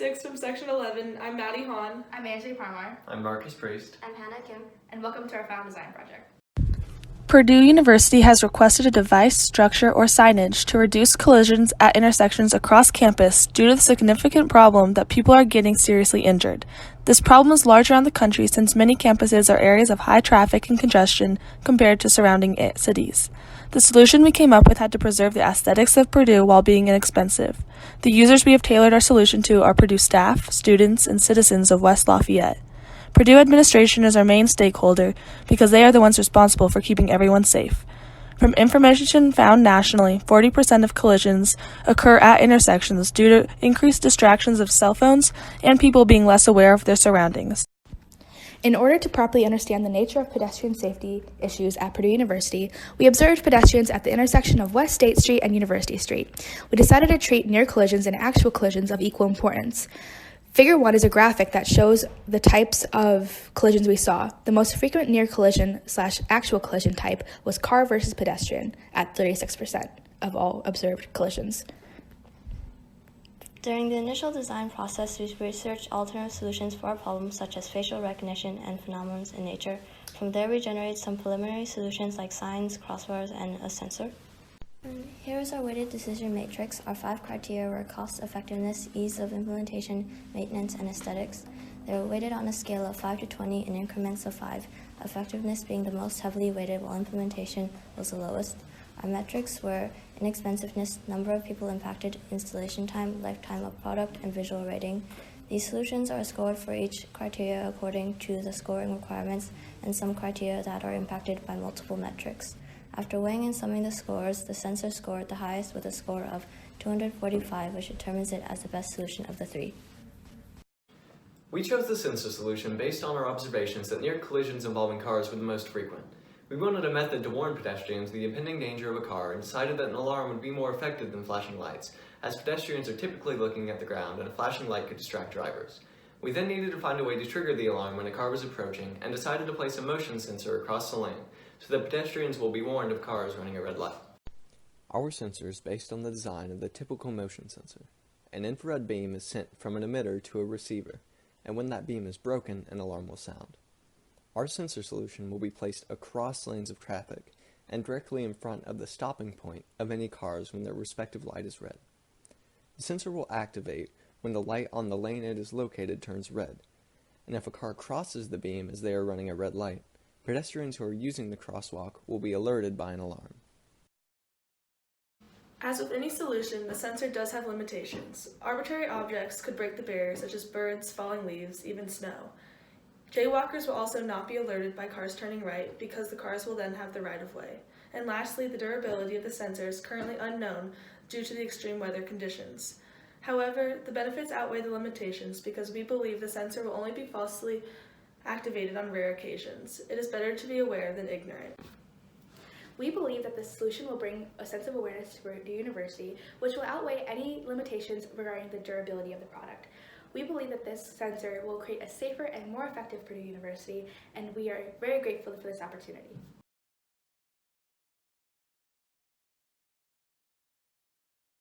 A26 from Section 11. I'm Maddie Hahn. I'm Angie Parmar. I'm Marcus Priest. I'm Hannah Kim. And welcome to our Final Design Project. Purdue University has requested a device, structure, or signage to reduce collisions at intersections across campus due to the significant problem that people are getting seriously injured. This problem is large around the country since many campuses are areas of high traffic and congestion compared to surrounding cities. The solution we came up with had to preserve the aesthetics of Purdue while being inexpensive. The users we have tailored our solution to are Purdue staff, students, and citizens of West Lafayette. Purdue administration is our main stakeholder because they are the ones responsible for keeping everyone safe. From information found nationally, 40% of collisions occur at intersections due to increased distractions of cell phones and people being less aware of their surroundings. In order to properly understand the nature of pedestrian safety issues at Purdue University, we observed pedestrians at the intersection of West State Street and University Street. We decided to treat near collisions and actual collisions of equal importance. Figure 1 is a graphic that shows the types of collisions we saw. The most frequent near collision / actual collision type was car versus pedestrian at 36% of all observed collisions. During the initial design process, we researched alternative solutions for our problems such as facial recognition and phenomena in nature. From there, we generated some preliminary solutions like signs, crossbars, and a sensor. Here is our weighted decision matrix. Our 5 criteria were cost effectiveness, ease of implementation, maintenance, and aesthetics. They were weighted on a scale of 5 to 20 in increments of 5, effectiveness being the most heavily weighted while implementation was the lowest. Our metrics were inexpensiveness, number of people impacted, installation time, lifetime of product, and visual rating. These solutions are scored for each criteria according to the scoring requirements and some criteria that are impacted by multiple metrics. After weighing and summing the scores, the sensor scored the highest with a score of 245, which determines it as the best solution of the 3. We chose the sensor solution based on our observations that near collisions involving cars were the most frequent. We wanted a method to warn pedestrians of the impending danger of a car and decided that an alarm would be more effective than flashing lights, as pedestrians are typically looking at the ground and a flashing light could distract drivers. We then needed to find a way to trigger the alarm when a car was approaching and decided to place a motion sensor across the lane, so that pedestrians will be warned of cars running a red light. Our sensor is based on the design of the typical motion sensor. An infrared beam is sent from an emitter to a receiver, and when that beam is broken, an alarm will sound. Our sensor solution will be placed across lanes of traffic and directly in front of the stopping point of any cars when their respective light is red. The sensor will activate when the light on the lane it is located turns red, and if a car crosses the beam as they are running a red light, pedestrians who are using the crosswalk will be alerted by an alarm. As with any solution, the sensor does have limitations. Arbitrary objects could break the barrier, such as birds, falling leaves, even snow. Jaywalkers will also not be alerted by cars turning right because the cars will then have the right-of-way. And lastly, the durability of the sensor is currently unknown due to the extreme weather conditions. However, the benefits outweigh the limitations because we believe the sensor will only be falsely activated on rare occasions. It is better to be aware than ignorant. We believe that this solution will bring a sense of awareness to Purdue University, which will outweigh any limitations regarding the durability of the product. We believe that this sensor will create a safer and more effective Purdue University, and we are very grateful for this opportunity.